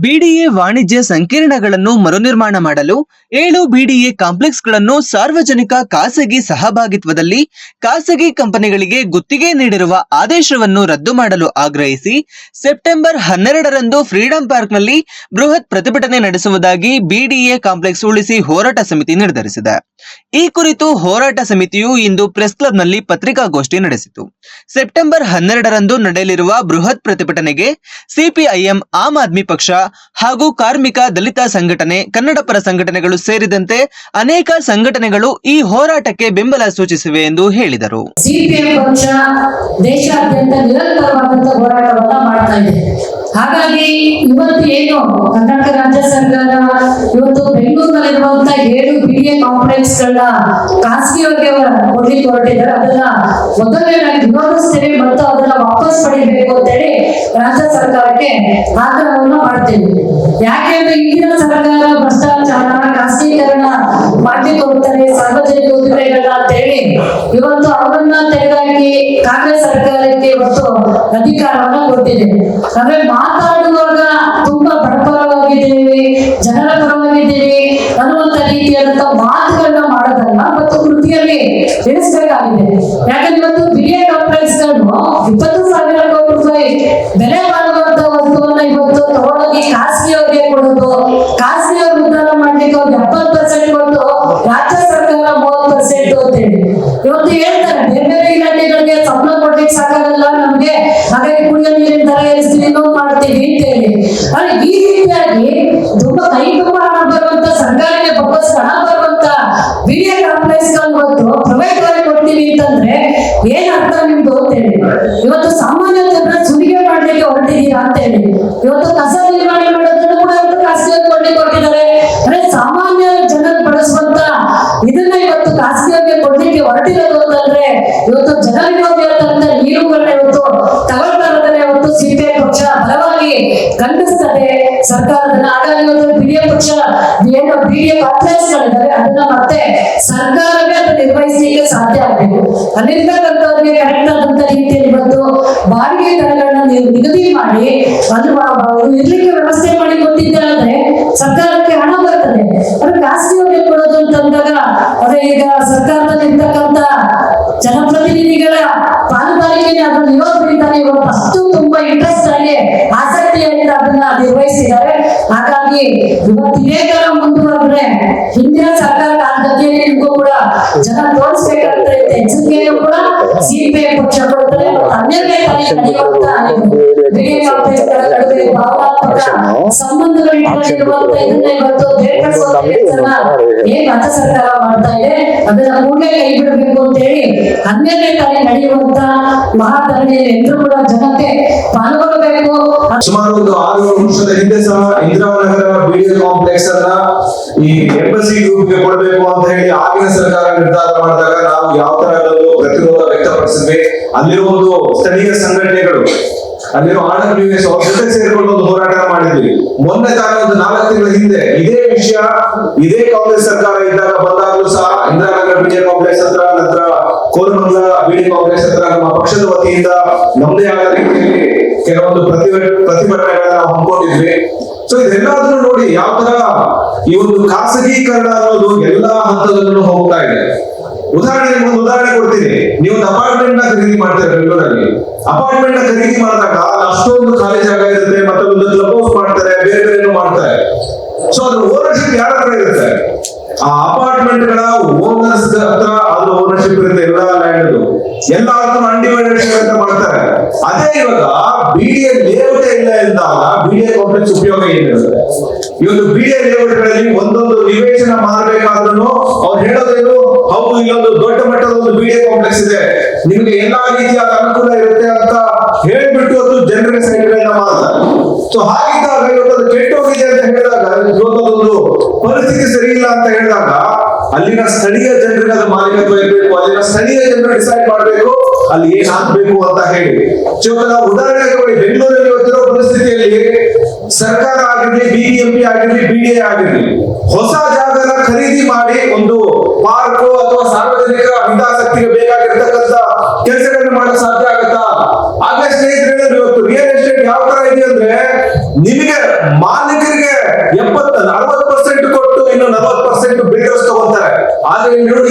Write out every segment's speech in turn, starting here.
BDA ವಾಣಿಜ್ಯ ಸಂಕೀರ್ಣಗಳನ್ನು ಮರುನಿರ್ಮಾಣ ಮಾಡಲು 7 ಬಿಡಿಎ ಕಾಂಪ್ಲೆಕ್ಸ್ಗಳನ್ನು ಸಾರ್ವಜನಿಕ ಖಾಸಗಿ ಸಹಭಾಗಿತ್ವದಲ್ಲಿ ಖಾಸಗಿ ಕಂಪನಿಗಳಿಗೆ ಗುತ್ತಿಗೆ ನೀಡಿರುವ ಆದೇಶವನ್ನು ರದ್ದು ಮಾಡಲು ಆಗ್ರಹಿಸಿ ಸೆಪ್ಟೆಂಬರ್ 12ರಂದು ಫ್ರೀಡಂ ಪಾರ್ಕ್ನಲ್ಲಿ ಬೃಹತ್ ಪ್ರತಿಭಟನೆ ನಡೆಸುವುದಾಗಿ ಬಿಡಿಎ ಕಾಂಪ್ಲೆಕ್ಸ್ ಉಳಿಸಿ ಹೋರಾಟ ಸಮಿತಿ ನಿರ್ಧರಿಸಿದೆ. ಈ ಕುರಿತು ಹೋರಾಟ ಸಮಿತಿಯು ಇಂದು ಪ್ರೆಸ್ ಕ್ಲಬ್ನಲ್ಲಿ ಪತ್ರಿಕಾಗೋಷ್ಠಿ ನಡೆಸಿತು. ಸೆಪ್ಟೆಂಬರ್ 12ರಂದು ನಡೆಯಲಿರುವ ಬೃಹತ್ ಪ್ರತಿಭಟನೆಗೆ ಸಿಪಿಐಎಂ, ಆಮ್ ಆದ್ಮಿ ಪಕ್ಷ ಹಾಗೂ ಕಾರ್ಮಿಕ, ದಲಿತ ಸಂಘಟನೆ, ಕನ್ನಡಪರ ಸಂಘಟನೆಗಳು ಸೇರಿದಂತೆ ಅನೇಕ ಸಂಘಟನೆಗಳು ಈ ಹೋರಾಟಕ್ಕೆ ಬೆಂಬಲ ಸೂಚಿಸಿವೆ ಎಂದು ಹೇಳಿದರು. ಸಿಪಿಎಂ ಪಕ್ಷ ದೇಶಾದ್ಯಂತ ನಿರಂತರವಾದಂತಹ ಹೋರಾಟವನ್ನ ಮಾಡ್ತಾ ಇದೆ. ಹಾಗಾಗಿ ಇವತ್ತು ಏನು ಕರ್ನಾಟಕ ರಾಜ್ಯ ಸರ್ಕಾರ ಇವತ್ತು ಬೆಂಗಳೂರಿನಲ್ಲಿರುವಂತಹ 7 ಬಿಡಿಎ ಕಾಂಪ್ಲೆಕ್ಸ್ ಗಳನ್ನ ಖಾಸಗಿಯವರಿಗೆ ಕೊಡ್ಲಿಕ್ಕೆ ಹೊರಟಿದ್ದಾರೆ. ಅದನ್ನ ಮೊದಲನೇದಾಗಿ ವಿರೋಧಿಸ್ತೇವೆ ಮತ್ತು ಅದನ್ನ ವಾಪಸ್ ಪಡಿಬೇಕು ಅಂತ ಹೇಳಿ ರಾಜ್ಯ ಸರ್ಕಾರಕ್ಕೆ ಆಗ್ರಹವನ್ನು ಮಾಡ್ತೇವೆ. ಯಾಕೆಂದ್ರೆ ಇಂದಿನ ಸರ್ಕಾರ ಭ್ರಷ್ಟಾಚಾರ, ಖಾಸಗೀಕರಣ ಮಾಡ್ಲಿಕ್ಕೆ ಹೋಗ್ತಾರೆ ಸಾರ್ವಜನಿಕ ಉದ್ದಿಮೆಗಳನ್ನ ಅಂತ ಹೇಳಿ ಇವತ್ತು ಅವರನ್ನ ತೆಗೆದಾಕಿ ಕಾಂಗ್ರೆಸ್ ಸರ್ಕಾರಕ್ಕೆ ಇವತ್ತು ಅಧಿಕಾರವನ್ನ ಕೊಟ್ಟಿದೆ. ಅಂದ್ರೆ ಮಾತಾಡುವಾಗ ತುಂಬಾ ಬಡಪರವಾಗಿದ್ದೇವೆ, ಜನರ ಪರವಾಗಿದ್ದೇವೆ ಅನ್ನುವಂತ ರೀತಿಯಾದಂತಹ ಮಾತುಗಳನ್ನ ಮಾಡೋದಲ್ಲ ಮತ್ತು ಕೃತಿಯಲ್ಲಿ ತಿಳಿಸಬೇಕಾಗಿದೆ. ಯಾಕಂದ್ರೆ ಇವತ್ತು ಬಿಡಿಎ ಕಾಂಪ್ಲೆಕ್ಸ್ ಗಳನ್ನು 20,000 ಕೋಟಿ ರೂಪಾಯಿ ಬೆಲೆ ಬಾಳುವಂತಹ ವಸ್ತುವನ್ನ ಇವತ್ತು ತಗೊಂಡೋಗಿ ಖಾಸಗಿಯವರಿಗೆ ಕೊಡೋದು, ಖಾಸಗಿಯವರು ಉದ್ಧಾರ ಮಾಡ್ಲಿಕ್ಕೆ 70% ಕೊಟ್ಟು ರಾಜ್ಯ ಸರ್ಕಾರ 30% ಅಂತ ಹೇಳಿ ಇವತ್ತು ಹೇಳ್ತಾರೆ ಬೇರೆ ಬೇರೆ ಇಲಾಖೆಗಳಿಗೆ ಸಂಬಳ ಕೊಡ್ಲಿಕ್ಕೆ ಸಾಕಾಗಲ್ಲ ನಮ್ಗೆ, ಹಾಗಾಗಿ ಕುಡಿಯೋ ನೀರಿನ ದರ ಏರಿಸ್ತೀವಿ, ಇನ್ನೊಂದು ಮಾಡ್ತೀವಿ ಅಂತ ಹೇಳಿ. ಆದ್ರೆ ಈ ರೀತಿಯಾಗಿ ತುಂಬಾ ಕೈ ತುಂಬಾ ಹಣ ಬರುವಂತ ಸರ್ಕಾರಕ್ಕೆ ವಾಪಸ್ ಹಣ ಬರುವಂತ ಬಿಡಿಎ ಕಾಂಪ್ಲೆಕ್ಸ್ ಇವತ್ತು ಪ್ರೈವೇಟ್ ಅವರಿಗೆ ಕೊಡ್ತೀವಿ ಅಂತಂದ್ರೆ ಏನ್ ಅರ್ಥ ನಿಮ್ದು ಅಂತ ಹೇಳಿ ಇವತ್ತು ಸಾಮಾನ್ಯ ಜನರ ಸುಲಿಗೆ ಮಾಡ್ಲಿಕ್ಕೆ ಹೊರಟಿದೀರಾ ಅಂತ ಹೇಳಿ ಇವತ್ತು ಕಸ ನಿರ್ವಹಣೆ ಮಾಡೋದನ್ನು ಕೂಡ ಇವತ್ತು ಖಾಸಗಿಯವರು ಕೊಡ್ಲಿಕ್ಕೆ ಹೊರಟಿದ್ದಾರೆ. ಅಂದ್ರೆ ಸಾಮಾನ್ಯ ಜನರು ಬಳಸುವಂತ ಇದನ್ನ ಇವತ್ತು ಖಾಸಗಿಯವರಿಗೆ ಕೊಡ್ಲಿಕ್ಕೆ ಹೊರಟಿರೋದು ಅಂತಂದ್ರೆ ಇವತ್ತು ಜನವಿರೋಧಿಯಾದಂತ ನೀರುಗಳನ್ನ ಇವತ್ತು ತಗೊಳ್ತಾ ಇರೋದನ್ನ ಇವತ್ತು ಸಿಪಿಐ ಪಕ್ಷ ಬಲವಾಗಿ ಖಂಡಿಸ್ತದೆ ಸರ್ಕಾರದನ್ನ. ಹಾಗಾಗಿ ಇವತ್ತು ಬಿಡಿಎ ಪಕ್ಷ ಏನು ಬಿಡಿಎ ಕಾಂಪ್ಲೆಕ್ಸ್ ಗಳಿದ್ದಾರೆ ಅದನ್ನ ಮತ್ತೆ ಸರ್ಕಾರವೇ ಅದನ್ನ ನಿರ್ವಹಿಸಲಿಕ್ಕೆ ಸಾಧ್ಯ ಆಗಬೇಕು. ಅಲ್ಲಿರ್ತಕ್ಕಂಥವ್ರಿಗೆ ಕರೆಕ್ಟ್ ಆದಂತ ರೀತಿಯಲ್ಲಿ ಇವತ್ತು ಬಾಡಿಗೆ ದರಗಳನ್ನ ನಿಗದಿ ಮಾಡಿ ಅದು ಇರ್ಲಿಕ್ಕೆ ವ್ಯವಸ್ಥೆ ಮಾಡಿ ಕೊಟ್ಟಿದ್ದೆ ಆದ್ರೆ ಸರ್ಕಾರಕ್ಕೆ ಹಣ ಬರ್ತದೆ. ಅದು ಖಾಸಗಿಯವರಿಗೆ ಕೊಡೋದು ಅಂತಂದಾಗ ಅದೇ ಈಗ ಸರ್ಕಾರದಲ್ಲಿ ಇರ್ತಕ್ಕಂಥ ಜನಪ್ರತಿನಿಧಿಗಳ ಪಾಲುದಾರಿಕೆಗೆ ಅದನ್ನು ನಿರೋಧಿಸಿದ್ದಾರೆ. ಇವತ್ತು ಅಷ್ಟು ತುಂಬಾ ಇಂಟ್ರೆಸ್ಟ್ ಆಗಿ ಆಸಕ್ತಿಯಿಂದ ಅದನ್ನ ನಿರ್ವಹಿಸಿದ್ದಾರೆ. ಹಾಗಾಗಿ ಇವತ್ತು ಇದೇ ತರ ಮುಂದುವರೆದ್ರೆ ಹಿಂದಿನ ಸರ್ಕಾರದ ಗತಿಯಲ್ಲಿ ನಿಮಗೂ ಕೂಡ ಜನ ತೋರಿಸ್ಬೇಕಂತ ಎಚ್ಚರಿಕೆಯನ್ನು ಕೂಡ ಸಿಪಿಐ ಪಕ್ಷ ಕೊಡ್ತಾರೆ. 12ನೇ ತಾರೀಕು ನಡೆಯುವಂತ ಬಿಡಿಎ ಕಾಂಪ್ಲೆಕ್ಸ್ ಗಳ ನಡುವೆ ಭಾವನಾತ್ಮಕ ಸಂಬಂಧಗಳು ಇಟ್ಕೊಂಡಿರುವಂತ ಇದನ್ನ ಇವತ್ತು ಬೇರ್ಪಡಿಸುವಂತ ಕೆಲಸನ ಏನ್ ರಾಜ್ಯ ಸರ್ಕಾರ ಮಾಡ್ತಾ ಇದೆ ಅದನ್ನ ಕೂಡಲೇ ಕೈ ಬಿಡಬೇಕು ಅಂತ ಹೇಳಿ 12ನೇ ತಾರೀಕು ನಡೆಯುವಂತ ಮಹಾಧರಣಿಯಲ್ಲಿ ಎಲ್ಲರೂ ಕೂಡ ಜನತೆ ಪಾಲ್ಗೊಳ್ಳಬೇಕು. ಸುಮಾರು ಒಂದು 6 ವರ್ಷದ ಹಿಂದೆ ಸಹ ಇಂದಿರಾನಗರ ಬಿಡಿಎ ಕಾಂಪ್ಲೆಕ್ಸ್ ಅನ್ನ ಈ ಎಂಬಸಿ ಗ್ರೂಪ್ಗೆ ಕೊಡಬೇಕು ಅಂತ ಹೇಳಿ ಆಗಿನ ಸರ್ಕಾರ ನಿರ್ಧಾರ ಮಾಡಿದಾಗ ನಾವು ಯಾವ ತರಹದ ಪ್ರತಿರೋಧ ವ್ಯಕ್ತಪಡಿಸಿದ್ವಿ. ಅಲ್ಲಿರುವ ಒಂದು ಸ್ಥಳೀಯ ಸಂಘಟನೆಗಳು, ಅಲ್ಲಿರುವ ಆಡಳಿತ ಅವ್ರ ಜೊತೆ ಸೇರ್ಕೊಂಡು ಒಂದು ಹೋರಾಟ ಮಾಡಿದ್ವಿ. ಮೊನ್ನೆ ತಾನೇ ಒಂದು 4 ತಿಂಗಳ ಹಿಂದೆ ಇದೇ ವಿಷಯ ಇದೇ ಕಾಂಗ್ರೆಸ್ ಸರ್ಕಾರ ಇದ್ದಾಗ ಬಂದಾಗಲೂ ಸಹ ಇಂದಿರಾನಗರ ಬಿಡಿಎ ಕಾಂಪ್ಲೆಕ್ಸ್ ಹತ್ರ, ನಂತರ ಕೋರಮಂಗಲ ಬಿಡಿಎ ಕಾಂಪ್ಲೆಕ್ಸ್ ಹತ್ರ ನಮ್ಮ ಪಕ್ಷದ ವತಿಯಿಂದ ನಮ್ಮದೇ ಆದ ರೀತಿಯಲ್ಲಿ ಕೆಲವೊಂದು ಪ್ರತಿಭಟನೆಗಳನ್ನ ನಾವು ಹಮ್ಮಿಕೊಂಡಿದ್ವಿ. ಸೊ ಇದೆಲ್ಲದನ್ನು ನೋಡಿ ಯಾವ ತರ ಈ ಒಂದು ಖಾಸಗೀಕರಣ ಅನ್ನೋದು ಎಲ್ಲಾ ಹಂತದಲ್ಲೂ ಹೋಗ್ತಾ ಇದೆ. ಉದಾಹರಣೆ ಕೊಡ್ತೀನಿ. ನೀವು ಒಂದು ಅಪಾರ್ಟ್ಮೆಂಟ್ ನ ಖರೀದಿ ಮಾಡ್ತೀರಾ ಬೆಂಗಳೂರಲ್ಲಿ. ಅಪಾರ್ಟ್ಮೆಂಟ್ ನ ಖರೀದಿ ಮಾಡಿದಾಗ ಅಷ್ಟೊಂದು ಖಾಲಿ ಜಾಗ ಇರುತ್ತೆ, ಮತ್ತೆ ಒಂದು ಕ್ಲಬ್ ಹೌಸ್ ಮಾಡ್ತಾರೆ, ಬೇರೆ ಬೇರೆ ಮಾಡ್ತಾರೆ. ಸೊ ಅದ್ರ ಓನರ್ಶಿಪ್ ಯಾರ ಹತ್ರ ಇರುತ್ತೆ? ಆ ಅಪಾರ್ಟ್ಮೆಂಟ್ ಗಳ ಓನರ್ಸ್ ಹತ್ರ ಅದ್ರ ಓನರ್ಶಿಪ್ ಇರುತ್ತೆ. ಎಲ್ಲ ಲ್ಯಾಂಡ್ ಎಲ್ಲ ಅನ್ಡಿವೈಡೆಡ್ ಶೇರ್ ಅಂತ ಮಾಡ್ತಾರೆ. ಅದೇ ಇವಾಗ ಬಿಡಿಎ ಲೇಔಟ್ ಇಲ್ಲ ಎಂದಾಗ ಬಿಡಿಎ ಕಾಂಪ್ಲೆಕ್ಸ್ ಉಪಯೋಗ ಏನಿರುತ್ತೆ? ಇವತ್ತು ಬಿಡಿಎ ಲೇಔಟ್ ಗಳಲ್ಲಿ ಒಂದೊಂದು ನಿವೇಶನ ಮಾರಬೇಕಾದ್ರೂ ಅವ್ರು ಹೇಳೋದೇನು, ಹೌದು ಇಲ್ಲೊಂದು ದೊಡ್ಡ ಮಟ್ಟದ ಒಂದು ಬಿಡಿಎ ಕಾಂಪ್ಲೆಕ್ಸ್ ಇದೆ, ನಿಮಗೆ ಎಲ್ಲಾ ರೀತಿಯಾದ ಅನುಕೂಲ ಇರುತ್ತೆ ಅಂತ ಹೇಳ್ಬಿಟ್ಟು ಅದು ಜನರಿಗೆ ಸೈಟ್ಗಳನ್ನ ಮಾಡ್ತಾರೆ. ಸೊ ಹಾಗಿದ್ದಾಗ ಇವತ್ತು ಅದು ಕೆಟ್ಟೋಗಿದೆ ಅಂತ ಹೇಳಿದಾಗ, ಇವತ್ತೊಂದು ಪರಿಸ್ಥಿತಿ ಸರಿ ಇಲ್ಲ ಅಂತ ಹೇಳಿದಾಗ ಅಲ್ಲಿನ ಸ್ಥಳೀಯ ಜನರಿಗೆ ಅದು ಮಾಲೀಕತ್ವ ಇರಬೇಕು, ಅಲ್ಲಿನ ಸ್ಥಳೀಯ ಜನರು ಡಿಸೈಡ್ ಮಾಡಬೇಕು ಅಲ್ಲಿ ಏನ್ ಹಾಕ್ಬೇಕು ಅಂತ ಹೇಳಿ. ನಾವು ಉದಾಹರಣೆ ತಗೊಳ್ಳಿ, ಬೆಂಗಳೂರಲ್ಲಿ ಇವತ್ತಿರೋ ಪರಿಸ್ಥಿತಿಯಲ್ಲಿ ಸರ್ಕಾರ ಆಗಿರ್ಲಿ, ಬಿಬಿಎಂಪಿ ಆಗಿರ್ಲಿ, ಬಿಡಿಎ ಆಗಿರ್ಲಿ, ಹೊಸ ಜಾಗನ ಖರೀದಿ ಮಾಡಿ ಒಂದು ಪಾರ್ಕ್ ಅಥವಾ ಸಾರ್ವಜನಿಕ ಹಿತಾಸಕ್ತಿಗೆ ಬೇಕಾಗಿರ್ತಕ್ಕಂಥ ಕೆಲಸಗಳನ್ನ ಮಾಡಕ್ ಸಾಧ್ಯ ಆಗುತ್ತಾ? ಆಗ್ಲೇ ಸ್ನೇಹಿತರೆ, ಇವತ್ತು ರಿಯಲ್ ಎಸ್ಟೇಟ್ ಯಾವ ತರ ಇದೆ ಅಂದ್ರೆ ನಿಮಗೆ ಮಾಲೀಕ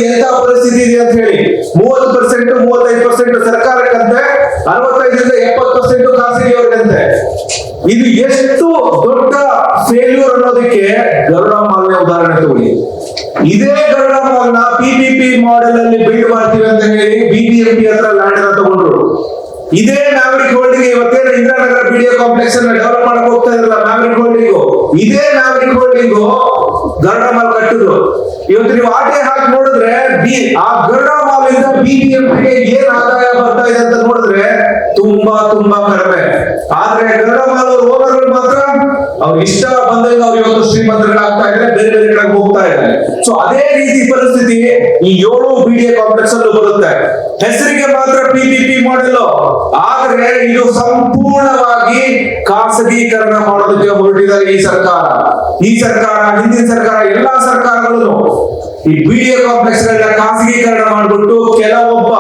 ಎಂತ ಪರಿಸ್ಥಿತಿ ಇದೆ ಅಂತ ಹೇಳಿ. 30%, 35% ಸರ್ಕಾರಕ್ಕಂತೆ, 65-70% ಖಾಸಗಿಯವರಿಗಂತೆ. ಇದು ಎಷ್ಟು ದೊಡ್ಡ ಫೇಲ್ಯೂರ್ ಅನ್ನೋದಕ್ಕೆ ಗರುಡ ಮಾಲ್ನ ಉದಾಹರಣೆ ತಗೊಳ್ಳಿ. ಇದೇ ಗರುಡ ಮಾಲ್ನ PPP ಮಾಡೆಲ್ ಅಲ್ಲಿ ಬಿಲ್ಡ್ ಮಾಡ್ತೀವಿ ಅಂತ ಹೇಳಿ BBMP ಹತ್ರ ಲ್ಯಾಂಡ್ ಅನ್ನ ತಗೊಂಡ್ರು. ಇದೇ ಮ್ಯಾವರಿಕ್ ಹೋಲ್ಡಿಂಗ್ ಇವತ್ತೇನು ಇಂದಿರಾನಗರ BDA ಕಾಂಪ್ಲೆಕ್ಸ್ ಅನ್ನ ಡೆವಲಪ್ ಮಾಡಕ್ ಹೋಗ್ತಾ ಇದ್ರಲ್ಲ ಮ್ಯಾವರಿಕ್ ಹೋಲ್ಡಿಂಗ್, ಇದೇ ಮ್ಯಾವರಿಕ್ ಹೋಲ್ಡಿಂಗ್ ಗರುಡ ಮಾಲ್ ಕಟ್ಟಿದ್ರು. ಇವತ್ತು ನೀವು ಆಟೆ ಹಾಕಿ ನೋಡಿದ್ರೆ ಆ ಗರುಡ ಮಾಲ್ ಇಂದ BBMPಗೆ ಏನ್ ಆದಾಯ ಬರ್ತಾ ಇದೆ ಅಂತ ನೋಡಿದ್ರೆ ತುಂಬಾ ಕಡಿಮೆ. ಆದ್ರೆ ಗರುಡ ಮಾಲ್ ಓನರ್ಗಳು ಮಾತ್ರ ಅವ್ರು ಇಷ್ಟ ಬಂದಾಗ ಅವ್ರು ಇವತ್ತು ಶ್ರೀಮಂತರಾಗ್ತಾ ಇದ್ದಾರೆ, ಬೇರೆ ಕಡೆ ಹೋಗ್ತಾ ಇದ್ದಾರೆ. ಸೊ ಅದೇ ರೀತಿ ಪರಿಸ್ಥಿತಿ ಈ 7 BDA ಕಾಂಪ್ಲೆಕ್ಸ್ ಅಲ್ಲೂ ಬರುತ್ತೆ. ಹೆಸರಿಗೆ ಮಾತ್ರ PPP ಮಾಡೆಲ್, ಆದ್ರೆ ಇದು ಸಂಪೂರ್ಣವಾಗಿ ಖಾಸಗೀಕರಣ ಮಾಡೋದಕ್ಕೆ ಹೊರಟಿದ್ದಾರೆ ಈ ಸರ್ಕಾರ. ಹಿಂದಿನ ಸರ್ಕಾರ, ಎಲ್ಲಾ ಸರ್ಕಾರಗಳು ಈ BDA ಕಾಂಪ್ಲೆಕ್ಸ್ ಗಳನ್ನ ಖಾಸಗೀಕರಣ ಮಾಡ್ಬಿಟ್ಟು ಕೆಲವೊಬ್ಬ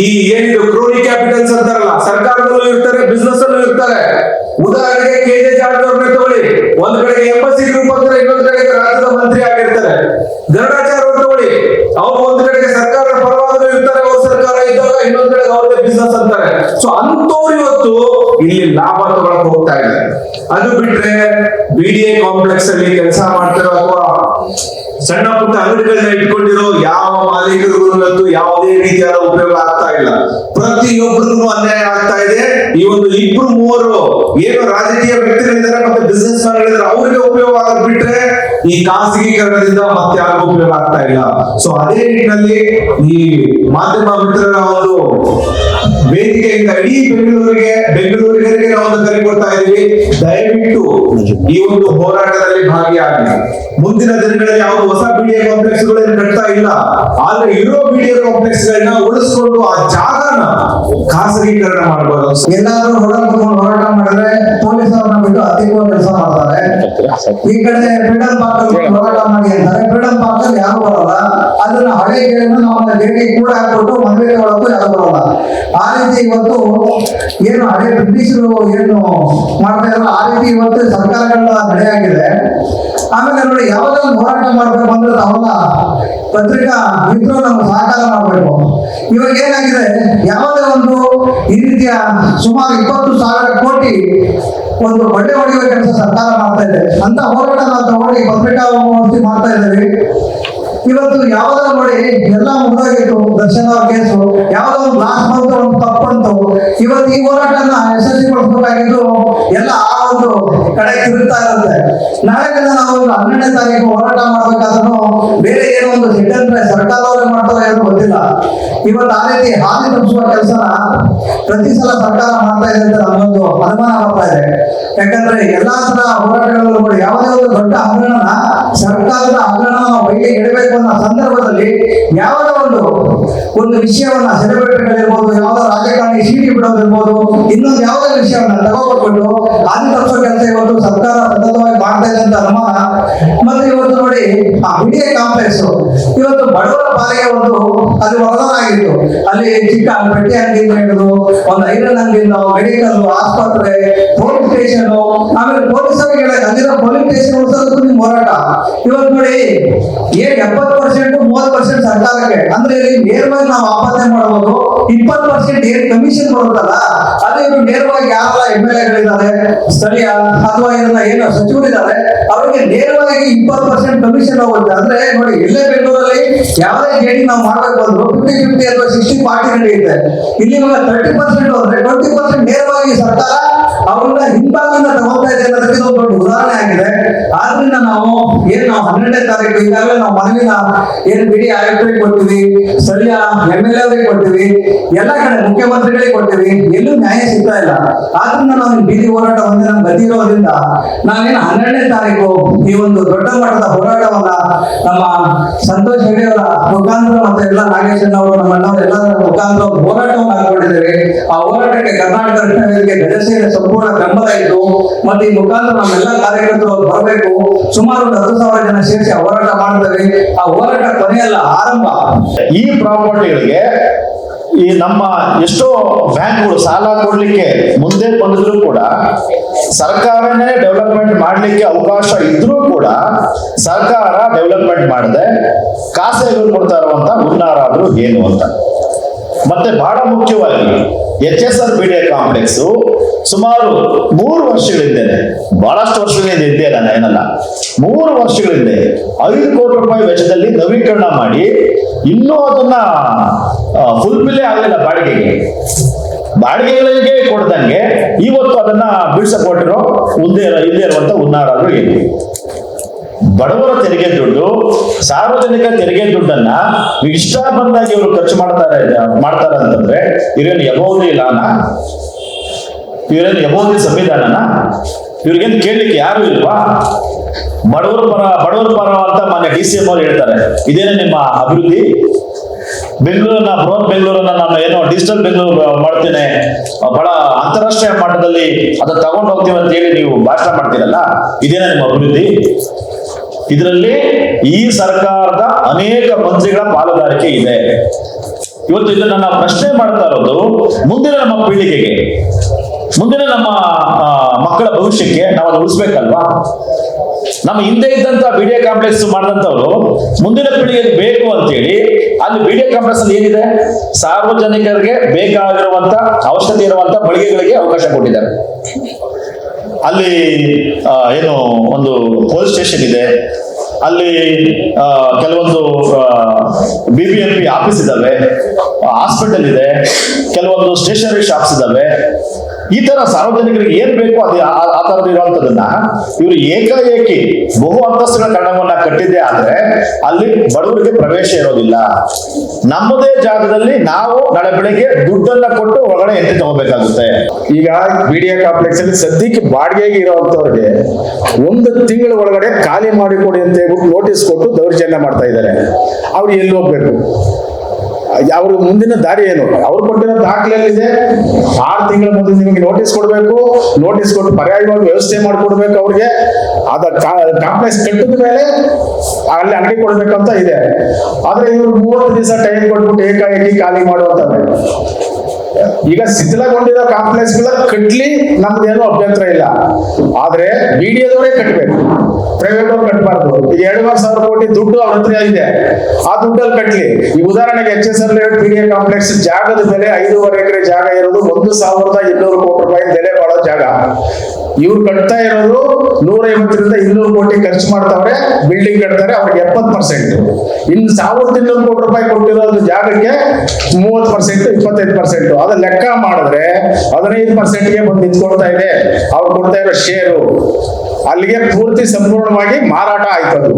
ಈ ಏನಿದು ಕ್ರೋನಿ ಕ್ಯಾಪಿಟಲ್ಸ್ ಅಂತಾರಲ್ಲ, ಸರ್ಕಾರದಲ್ಲೂ ಇರ್ತಾರೆ, ಬಿಸ್ನೆಸ್ ಅಲ್ಲೂ ಇರ್ತಾರೆ. ಉದಾಹರಣೆಗೆ KJ ಜಾರ್ಜ್ ಅವ್ರನ್ನ ತಗೊಳ್ಳಿ, ಒಂದ್ ಕಡೆಗೆ ಎಂಬಸಿ ಗ್ರೂಪ್ ಅಂತಾರೆ, ಇನ್ನೊಂದ್ ಕಡೆಗೆ ರಾಜ್ಯದ ಮಂತ್ರಿ ಆಗಿರ್ತಾರೆ. ಗರುಡಾಚಾರ್ ಅವ್ರು ತಗೊಳ್ಳಿ, ಅವ್ರು ಒಂದ್ ಕಡೆಗೆ ಸರ್ಕಾರದ ಪರವಾದರೂ ಇರ್ತಾರೆ, ಅವ್ರ ಸರ್ಕಾರ ಇದ್ದಾಗ ಇನ್ನೊಂದ್ ಕಡೆಗೆ ಅವ್ರದೇ ಬಿಸ್ನೆಸ್ ಅಂತಾರೆ. ಸೊ ಅಂತವ್ರು ಇವತ್ತು ಇಲ್ಲಿ ಲಾಭ ತಗೊಳಕ್ ಹೋಗ್ತಾ ಇದ್ದಾರೆ. ಅದು ಬಿಟ್ರೆ BDA ಕಾಂಪ್ಲೆಕ್ಸ್ ಅಲ್ಲಿ ಕೆಲಸ ಮಾಡ್ತಿರೋ ಅಥವಾ ಸಣ್ಣ ಪುಟ್ಟ ಅಂಗಡಿಗಳನ್ನ ಇಟ್ಕೊಂಡಿರೋ ಯಾವ ಮಾಲೀಕರಿಗೂ ಇವತ್ತು ಯಾವುದೇ ರೀತಿಯಾದ ಉಪಯೋಗ ಆಗ್ತಾ ಇಲ್ಲ. ಪ್ರತಿಯೊಬ್ಬರಿಗೂ ಅನ್ಯಾಯ ಆಗ್ತಾ ಇದೆ. ಈ ಒಂದು 2-3 ಏನು ರಾಜಕೀಯ ವ್ಯಕ್ತಿಗಳಿದ್ದಾರೆ ಮತ್ತೆ ಬಿಸ್ನೆಸ್ ಮ್ಯಾನ್ಗಳಿದ್ದಾರೆ, ಅವರಿಗೆ ಉಪಯೋಗ ಆಗೋದು ಬಿಟ್ರೆ ಈ ಖಾಸಗೀಕರಣದಿಂದ ಮತ್ತೆ ಯಾರಿಗೂ ಉಪಯೋಗ ಆಗ್ತಾ ಇಲ್ಲ. ಸೊ ಅದೇ ನಿಟ್ಟಿನಲ್ಲಿ ಈ ಮಾಧ್ಯಮ ಮಿತ್ರರ ಒಂದು ವೇದಿಕೆಯಿಂದ ಇಡೀ ಬೆಂಗಳೂರಿಗೆ ನಾವು ಒಂದು ಕರೆ ಕೊಡ್ತಾ ಇದೀವಿ. ದಯವಿಟ್ಟು ಈ ಒಂದು ಹೋರಾಟದಲ್ಲಿ ಭಾಗಿಯಾಗಿ. ಮುಂದಿನ ದಿನಗಳಲ್ಲಿ ಯಾವ ಹೊಸ BDA ಕಾಂಪ್ಲೆಕ್ಸ್ ಗಳನ್ನು ಕಟ್ತಾ ಇಲ್ಲ, ಆದ್ರೆ ಇರೋ BDA ಕಾಂಪ್ಲೆಕ್ಸ್ ಗಳನ್ನ ಉಳಿಸ್ಕೊಂಡು ಆ ಜಾಗನ ಖಾಸಗೀಕರಣ ಮಾಡಬಹುದು. ಎಲ್ಲಾದ್ರೂ ಹೋರಾಟ ಮಾಡಿದ್ರೆ ಪೊಲೀಸ್ ಅವ್ರನ್ನ ಬಿಟ್ಟು ಅಧಿಕೃತ ಕೆಲಸ ಮಾಡ್ತಾರೆ. ಈ ಕಡೆ ಫ್ರೀಡಂ ಪಾರ್ಕ್ ಹೋರಾಟ ಮಾಡಿ ಅಂತಾರೆ, ಫ್ರೀಡಂ ಪಾರ್ಕ್ ಅಲ್ಲಿ ಯಾರು ಬರಲ್ಲ. ಅದನ್ನ ಹಳೆ ಗೇಟನ್ನು ನಾವು ಗೇಟಿ ಕೂಡ ಹಾಕ್ಬಿಟ್ಟು ಮದುವೆ ಒಳಗೂ ಯಾರು ಬರಲ್ಲ. ಆ ರೀತಿ ಇವತ್ತು ಏನು ಹಳೆ ಬ್ರಿಟಿಷರು ಏನು ಮಾಡ್ತಾ ಇದ್ರು, ಆ ರೀತಿ ಇವತ್ತು ಸರ್ಕಾರಗಳ ನಡೆಯಾಗಿದೆ. ಆಮೇಲೆ ನೋಡಿ, ಯಾವುದೋ ಒಂದು ಹೋರಾಟ ಮಾಡ್ಬೇಕು ಅಂದ್ರೆ ತಾವೆಲ್ಲ ಪತ್ರಿಕಾ ಮಿತ್ರರು ನಮ್ಗೆ ಸಹಕಾರ ಮಾಡ್ಬೇಕು. ಇವಾಗ ಏನಾಗಿದೆ, ಯಾವುದೇ ಒಂದು ಈ ರೀತಿಯ ಸುಮಾರು 20,000 ಕೋಟಿ ಒಂದು ಬಡ್ಡೆ ಹೊಡೆಯುವ ಕೆಲಸ ಸರ್ಕಾರ ಮಾಡ್ತಾ ಇದೆ. ಅಂತ ಹೋರಾಟ ನಾವು ತಗೊಂಡು ಪತ್ರಿಕಾ ಮಾಡ್ತಾ ಇದ್ದೀವಿ. ಇವತ್ತು ಯಾವ್ದೋ ನೋಡಿ ಎಲ್ಲ ಮುಗಿದೋಗಿತ್ತು, ದರ್ಶನ ಅವ್ರ ಕೇಸು ಯಾವ್ದೋ ಒಂದು ಲಾಸ್ಟ್ ಬಂತು, ಒಂದು ತಪ್ಪಂತು. ಇವತ್ತು ಈ ಹೋರಾಟನ ಯಶಸ್ವಿಗೊಳಿಸಬೇಕಾಗಿದ್ದು ಎಲ್ಲ ಆ ಒಂದು ಕಡೆ ತಿರುಗ್ತಾ ಇರುತ್ತೆ. ನಾಳೆಯಿಂದ ನಾವು 12ನೇ ತಾರೀಕು ಹೋರಾಟ ಮಾಡ್ಬೇಕಾದ್ರೂ ಬೇರೆ ಏನೋ ಒಂದು ಸಿಟ್ಟಂದ್ರೆ ಸರ್ಕಾರದವರೇ ಮಾಡ್ತಾರೆ ಏನೋ ಗೊತ್ತಿಲ್ಲ. ಇವತ್ತು ಆ ರೀತಿ ಹಾದಿ ತಪ್ಪಿಸುವ ಕೆಲಸನ ಪ್ರತಿ ಸಲ ಸರ್ಕಾರ ಮಾಡ್ತಾ ಇದೆ ಅಂತ ನಮ್ಮೊಂದು ಅನುಮಾನ ಬರ್ತಾ ಇದೆ. ಯಾಕಂದ್ರೆ ಎಲ್ಲಾ ತರ ಹೋರಾಟಗಳಲ್ಲೂ ನೋಡಿ ಯಾವುದೇ ಒಂದು ದೊಡ್ಡ ಹಗರಣ ಸರ್ಕಾರದ ಹಗರಣ ನಾವು ಬಯಲಿಗೆ ಇಡಬೇಕು ಅನ್ನೋ ಸಂದರ್ಭದಲ್ಲಿ ಯಾವುದೋ ಒಂದು ವಿಷಯವನ್ನ ಸೆಲೆಬ್ರಿಟಿಗಳಿರ್ಬೋದು, ಯಾವುದೋ ರಾಜಕಾರಣಿ ಸೀಟಿ ಬಿಡೋದಿರ್ಬೋದು, ಇನ್ನೊಂದು ಯಾವುದೇ ವಿಷಯವನ್ನ ತಗೋಬಿಟ್ಟು ಹಾದಿ ತಪ್ಪಿಸೋ ಕೆಲಸ ಇವತ್ತು ಸರ್ಕಾರ ಸತತವಾಗಿ ಮಾಡ್ತಾ ಇದೆ ಅಂತ ಅನುಮಾನ. ಮತ್ತೆ ಇವತ್ತು ನೋಡಿ ಆ BDA ಕಾಂಪ್ಲೆಕ್ಸ್ ಇವತ್ತು ಬಡವರ ಪಾಲಿಗೆ ಅದು ವರದಾನ ಆಗಿತ್ತು. ಅಲ್ಲಿ ಚಿಕ್ಕ ಪೆಟ್ಟಿ ಅಂಗಡಿಯಿಂದ ಹಿಡಿದು ಒಂದು ಐರನ್ ಅಂಗಡಿಯಿಂದ ಮೆಡಿಕಲ್, ಆಸ್ಪತ್ರೆ, ಪೊಲೀಸ್ ಸ್ಟೇಷನ್, ಆಮೇಲೆ ಪೊಲೀಸರಿಗೆ ಅಲ್ಲಿರೋ ಪೊಲೀಸ್ ಸ್ಟೇಷನ್ ಉಳಿಸೋದಕ್ಕೂ ನಿಮ್ ಹೋರಾಟ. ಇವತ್ತು ನೋಡಿ ಏನ್ 70% 30% ಸರ್ಕಾರಕ್ಕೆ, ಅಂದ್ರೆ ಇಲ್ಲಿ ನೇರವಾಗಿ ನಾವು ಆಪಾದನೆ ಮಾಡಬಹುದು. 20% ಏನ್ ಕಮಿಷನ್ ಬರುತ್ತಲ್ಲ, ಅದು ನೇರವಾಗಿ ಯಾರೆಲ್ಲ MLA-ಗಳಿದ್ದಾರೆ, ಸ್ಥಳೀಯ ಅಥವಾ ಏನು ಸಚಿವರಿದ್ದಾರೆ, ಅವರಿಗೆ ನೇರವಾಗಿ 20% ಕಮಿಷನ್ ಹೋಗುತ್ತೆ. ಅಂದ್ರೆ ನೋಡಿ, ಇಲ್ಲೇ ಬೆಂಗಳೂರಲ್ಲಿ ಯಾವುದೇ ಗೇಟಿ ನಾವು ಮಾಡ್ಬೇಕು ಅಂದ್ರು 50-50 ಅಥವಾ 60-40 ನಡೆಯುತ್ತೆ. ಇಲ್ಲಿ 30% ಅಂದ್ರೆ 20% ನೇರವಾಗಿ ಸರ್ಕಾರ ಅವ್ರನ್ನ ಹಿಂಭಾಗದಿಂದ ತಗೊಳ್ತಾ ಇದೆ ಅನ್ನೋದಕ್ಕೆ ಒಂದು ದೊಡ್ಡ ಉದಾಹರಣೆ ಆಗಿದೆ. ಆದ್ರಿಂದ ನಾವು 12ನೇ ತಾರೀಕು ಈಗಾಗಲೇ ನಾವು ಮನವಿನ BDA ಆಯುಕ್ತರಿಗೆ ಕೊಡ್ತೀವಿ, ಸ್ಥಳೀಯ MLA ಅವರಿಗೆ ಕೊಡ್ತೀವಿ, ಎಲ್ಲ ಕಡೆ ಮುಖ್ಯಮಂತ್ರಿಗಳಿಗೆ ಕೊಡ್ತೀವಿ, ಎಲ್ಲೂ ನ್ಯಾಯ ಸಿಗ್ತಾ ಇಲ್ಲ. ಆದ್ರಿಂದ ನಾವು ಬೀದಿ ಹೋರಾಟ ಒಂದೇ ನಮ್ಗೆ ಗತಿ ಇರೋದ್ರಿಂದ ನಾವೇನು 12ನೇ ತಾರೀಕು ಈ ಒಂದು ದೊಡ್ಡ ಮಟ್ಟದ ಹೋರಾಟವನ್ನ ನಮ್ಮ ಸಂತೋಷ್ ಹೆಗಡೆ ಅವರ ಮುಖಾಂತರ ಮತ್ತೆ ಎಲ್ಲ ನಾಗೇಶ್ ಅವರು ನಮ್ಮಣ್ಣವರು ಎಲ್ಲರ ಮುಖಾಂತರ ಹೋರಾಟವನ್ನು ಹಾಕೊಂಡಿದ್ದೇವೆ. ಆ ಹೋರಾಟಕ್ಕೆ ಕರ್ನಾಟಕ ರಕ್ಷಣಾ ವೇದಿಕೆ ಗಜಸೇನೆ ಸಂಪೂರ್ಣ ಬೆಂಬಲ ಇತ್ತು. ಮತ್ತೆ ಈ ಮುಖಾಂತರ ನಮ್ಮೆಲ್ಲ ಕಾರ್ಯಕರ್ತರು ಬರಬೇಕು. ಸುಮಾರು 10,000 ಜನ ಸೇರಿಸಿ ಹೋರಾಟ ಮಾಡ್ತೇವೆ. ಆ ಹೋರಾಟ ಕೊನೆಯಲ್ಲ, ಆರಂಭ. ಈ ಪ್ರಾಪರ್ಟಿಗಳಿಗೆ ಈ ನಮ್ಮ ಎಷ್ಟೋ ಬ್ಯಾಂಕ್ಗಳು ಸಾಲ ಕೊಡ್ಲಿಕ್ಕೆ ಮುಂದೆ ಬಂದಿದ್ರು ಕೂಡ ಸರ್ಕಾರನೇ ಡೆವಲಪ್ಮೆಂಟ್ ಮಾಡ್ಲಿಕ್ಕೆ ಅವಕಾಶ ಇದ್ರೂ ಕೂಡ ಸರ್ಕಾರ ಡೆವಲಪ್ಮೆಂಟ್ ಮಾಡದೆ ಖಾಸಗಿಗಳು ಕೊಡ್ತಾ ಇರುವಂತ ಹುನ್ನಾರಾದ್ರು ಏನು ಅಂತ. ಮತ್ತೆ ಬಹಳ ಮುಖ್ಯವಾಗಿ HSR-BDA ಕಾಂಪ್ಲೆಕ್ಸ್ ಸುಮಾರು 3 ವರ್ಷಗಳಿಂದ, ಬಹಳಷ್ಟು ವರ್ಷಗಳಿಂದ ಇದ್ದೇ ಇಲ್ಲ ಏನಲ್ಲ, 3 ವರ್ಷಗಳಿಂದ 5 ಕೋಟಿ ರೂಪಾಯಿ ವೆಚ್ಚದಲ್ಲಿ ನವೀಕರಣ ಮಾಡಿ ಇನ್ನೂ ಅದನ್ನ ಫುಲ್ಫಿಲ್ಲೇ ಆಗಲಿಲ್ಲ. ಬಾಡಿಗೆಗಳಿಗೆ ಕೊಡ್ದಂಗೆ ಇವತ್ತು ಅದನ್ನ ಬಿಡಿಸಕೊಟ್ಟಿರೋ ಇಲ್ಲೇ ಇರುವಂತ ಹುನ್ನಾರಾದ್ರು ಏನು. ಬಡವರ ತೆರಿಗೆ ದುಡ್ಡು, ಸಾರ್ವಜನಿಕ ತೆರಿಗೆ ದುಡ್ಡನ್ನ ಇಷ್ಟ ಬಂದಾಗಿ ಇವರು ಖರ್ಚು ಮಾಡ್ತಾರೆ ಅಂತಂದ್ರೆ ಇವ್ರೇನು ಎಬೌದಿ ಲಾನ, ಇವ್ರೇನು ಎಬೌದಿ ಸಂವಿಧಾನನ? ಇವ್ರಿಗೇನು ಕೇಳಲಿಕ್ಕೆ ಯಾರು ಇಲ್ವಾ? ಬಡವರ ಪರ ಅಂತ ಮಾನ್ಯ DCM ಅವ್ರು ಹೇಳ್ತಾರೆ. ಇದೇನೇ ನಿಮ್ಮ ಅಭಿವೃದ್ಧಿ? ಬೆಂಗಳೂರನ್ನ, ಬೃಹತ್ ಬೆಂಗಳೂರನ್ನ ನಾನು ಏನೋ ಡಿಜಿಟಲ್ ಬೆಂಗಳೂರು ಮಾಡ್ತೇನೆ, ಬಹಳ ಅಂತಾರಾಷ್ಟ್ರೀಯ ಮಟ್ಟದಲ್ಲಿ ಅದನ್ನ ತಗೊಂಡು ಹೋಗ್ತೀವಿ ಅಂತ ಹೇಳಿ ನೀವು ಭಾಷಣ ಮಾಡ್ತೀರಲ್ಲ, ಇದೇನೇ ನಿಮ್ಮ ಅಭಿವೃದ್ಧಿ? ಇದರಲ್ಲಿ ಈ ಸರ್ಕಾರದ ಅನೇಕ ಮಂತ್ರಿಗಳ ಪಾಲುದಾರಿಕೆ ಇದೆ. ಇವತ್ತು ಇದನ್ನ ನಾವು ಪ್ರಶ್ನೆ ಮಾಡ್ತಾ ಇರೋದು ಮುಂದಿನ ನಮ್ಮ ಪೀಳಿಗೆಗೆ, ಮುಂದಿನ ನಮ್ಮ ಮಕ್ಕಳ ಭವಿಷ್ಯಕ್ಕೆ ನಾವು ಅದು ಉಳಿಸ್ಬೇಕಲ್ವಾ? ನಮ್ಮ ಹಿಂದೆ ಇದ್ದಂತ BDA ಕಾಂಪ್ಲೆಕ್ಸ್ ಮಾಡಿದಂತವ್ರು ಮುಂದಿನ ಪೀಳಿಗೆಗೆ ಬೇಕು ಅಂತೇಳಿ ಅಲ್ಲಿ BDA ಕಾಂಪ್ಲೆಕ್ಸ್ ಅಲ್ಲಿ ಏನಿದೆ, ಸಾರ್ವಜನಿಕರಿಗೆ ಬೇಕಾಗಿರುವಂತ ಅವಶ್ಯಕತೆ ಇರುವಂತ ಮಳಿಗೆಗಳಿಗೆ ಅವಕಾಶ ಕೊಟ್ಟಿದ್ದಾರೆ. ಅಲ್ಲಿ ಏನು ಒಂದು ಪೊಲೀಸ್ ಸ್ಟೇಷನ್ ಇದೆ, ಅಲ್ಲಿ ಕೆಲವೊಂದು BBMP ಆಫೀಸ್ ಇದಾವೆ, ಹಾಸ್ಪಿಟಲ್ ಇದೆ, ಕೆಲವೊಂದು ಸ್ಟೇಷನರಿ ಶಾಪ್ಸ್ ಇದಾವೆ. ಈ ತರ ಸಾರ್ವಜನಿಕರಿಗೆ ಏನ್ ಬೇಕು ಅದು ಆ ತರದ ಇರುವಂತದನ್ನ ಇವರು ಏಕಾಏಕಿ ಬಹು ಅಂತಸ್ತುಗಳ ಕಟ್ಟಡವನ್ನ ಕಟ್ಟಿದ್ದೆ ಆದ್ರೆ ಅಲ್ಲಿ ಬಡವರಿಗೆ ಪ್ರವೇಶ ಇರೋದಿಲ್ಲ. ನಮ್ಮದೇ ಜಾಗದಲ್ಲಿ ನಾವು ನಾಳೆ ಬೆಳಿಗ್ಗೆ ದುಡ್ಡನ್ನ ಕೊಟ್ಟು ಒಳಗಡೆ ಎಂಟ್ರಿ ತಗೋಬೇಕಾಗುತ್ತೆ. ಈಗ BDA ಕಾಂಪ್ಲೆಕ್ಸ್ ಅಲ್ಲಿ ಸದ್ಯಕ್ಕೆ ಬಾಡಿಗೆಗೆ ಇರುವಂತವ್ರಿಗೆ 1 ತಿಂಗಳ ಒಳಗಡೆ ಖಾಲಿ ಮಾಡಿಕೊಡಿ ಅಂತ ಹೇಳ್ಬಿಟ್ಟು ನೋಟಿಸ್ ಕೊಟ್ಟು ದೌರ್ಜನ್ಯ ಮಾಡ್ತಾ ಇದ್ದಾರೆ. ಅವ್ರು ಎಲ್ಲಿ ಹೋಗ್ಬೇಕು? ಅವ್ರ ಮುಂದಿನ ದಾರಿ ಏನು? ಅವ್ರು ಕೊಟ್ಟಿರೋ ದಾಖಲೆಯಲ್ಲಿದೆ 6 ತಿಂಗಳ ಮುಂದೆ ನಿಮಗೆ ನೋಟಿಸ್ ಕೊಡ್ಬೇಕು, ನೋಟಿಸ್ ಕೊಟ್ಟು ಪರ್ಯಾಯವಾಗಿ ವ್ಯವಸ್ಥೆ ಮಾಡಿಕೊಡ್ಬೇಕು ಅವ್ರಿಗೆ. ಅದ ಕಾಂಪ್ಲೆಕ್ಸ್ ಕಟ್ಟಿದ ಮೇಲೆ ಅಲ್ಲಿ ಅಂಗಡಿ ಕೊಡ್ಬೇಕು ಅಂತ ಇದೆ. ಆದ್ರೆ ಇವ್ರು 30 ದಿವಸ ಟೈಮ್ ಕೊಟ್ಬಿಟ್ಟು ಏಕಾಏಕಿ ಖಾಲಿ ಮಾಡುವಂತವ್ರೆ. ಈಗ ಶಿಥಿಲಗೊಂಡಿರೋ ಕಾಂಪ್ಲೆಕ್ಸ್ ಗಳ ಕಟ್ಲಿ, ನಮ್ದೇನು ಅಭ್ಯಂತರ ಇಲ್ಲ. ಆದ್ರೆ BDAದವರೇ ಕಟ್ಟಬೇಕು, ಪ್ರೈವೇಟ್ ಅವ್ರು ಕಟ್ಟಬಾರ್ದು. ಈಗ 2,500 ಕೋಟಿ ದುಡ್ಡು ಅವ್ರ ಹತ್ರ ಇದೆ, ಆ ದುಡ್ಡಲ್ಲಿ ಕಟ್ಲಿ. ಈ ಉದಾಹರಣೆಗೆ HSR-BDA ಕಾಂಪ್ಲೆಕ್ಸ್ ಜಾಗದ ಬೆಲೆ 5.5 ಎಕರೆ ಜಾಗ ಇರೋದು 1,200 ಕೋಟಿ ರೂಪಾಯಿ ಬೆಲೆ ಬಾಳೋ ಜಾಗ. ಇವ್ರು ಕಟ್ತಾ ಇರೋದು 150ರಿಂದ 200 ಕೋಟಿ ಖರ್ಚು ಮಾಡ್ತಾವ್ರೆ, ಬಿಲ್ಡಿಂಗ್ ಕಟ್ತಾರೆ. ಅವ್ರಿಗೆ 70%. ಇನ್ನು 1,200 ಕೋಟಿ ರೂಪಾಯಿ ಕೊಟ್ಟಿರೋದು ಜಾಗಕ್ಕೆ 30%, 25%. ಅದ ಲೆಕ್ಕ ಮಾಡಿದ್ರೆ 15%ಗೆ ಬಂದು ನಿಂತ್ಕೊಳ್ತಾ ಇದೆ ಅವ್ರು ಕೊಡ್ತಾ ಇರೋ ಶೇರು. ಅಲ್ಲಿಗೆ ಪೂರ್ತಿ ಸಂಪೂರ್ಣವಾಗಿ ಮಾರಾಟ ಆಯ್ತದು.